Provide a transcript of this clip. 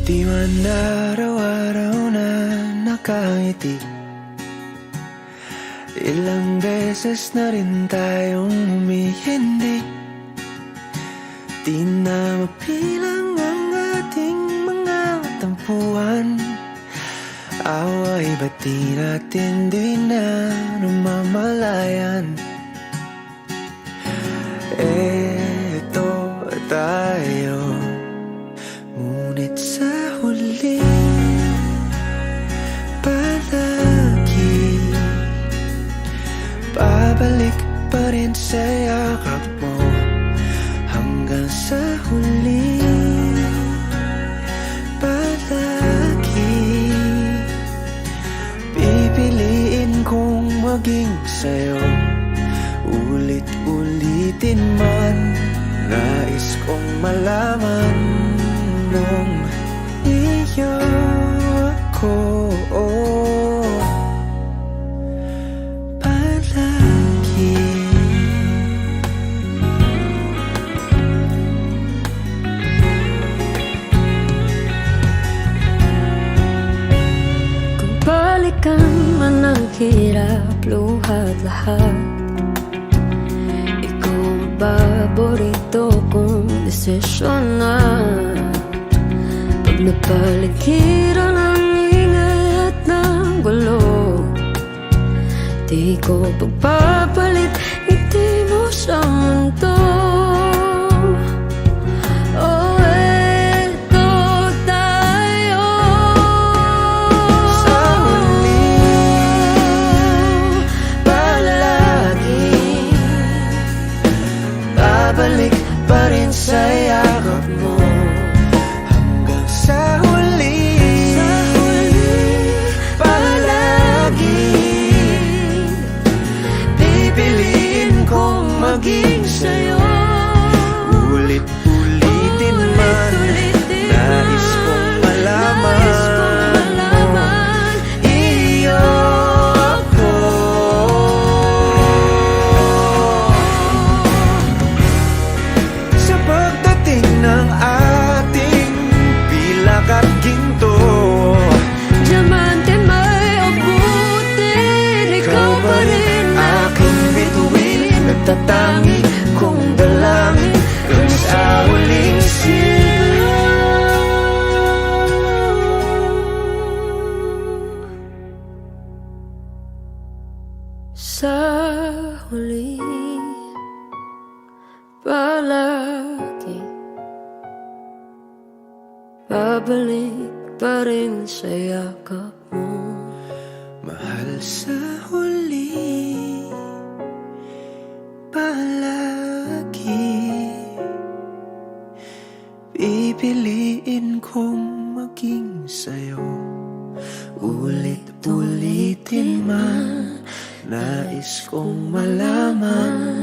Di man araw-araw na nakangiti. Ilang beses na rin tayong humihindi. Di na mapilang ang ating mga tampuhan. Away ba't di natin di na namamalayan? Eto tayo, ngunit sa huli palagi babalik pa rin sa yakap mo. Hanggang sa huli palagi pipiliin kong maging sa'yo. Ulit-ulitin man, nais kong malaman nung iyo ako palagi. Kung balikan man ang hirap, luhat lahat, paborito kong desisyon na. Pag napaligiran ang ingay at ng gulo, di ko pagpapalit ngiti mo sa mundo. Oh, eto tayo sa huli palagi babalik pa rin sa yakap mo. Hanggang sa huli palagi pipiliin kong maging sa'yo. Ulit-ulitin man, nais kong malaman iyo ako. Sa pagdating ng ating pilak at ginto, diamante may abutin, ikaw pa rin aking bituin, nagtatangi kong dalangin hanggang sa huling silaw. Sa huli palagi babalik pa rin sa yakap mo. Mahal, sa huli palagi pipiliin kong maging sa'yo. Ulit-ulitin man, nais kong malaman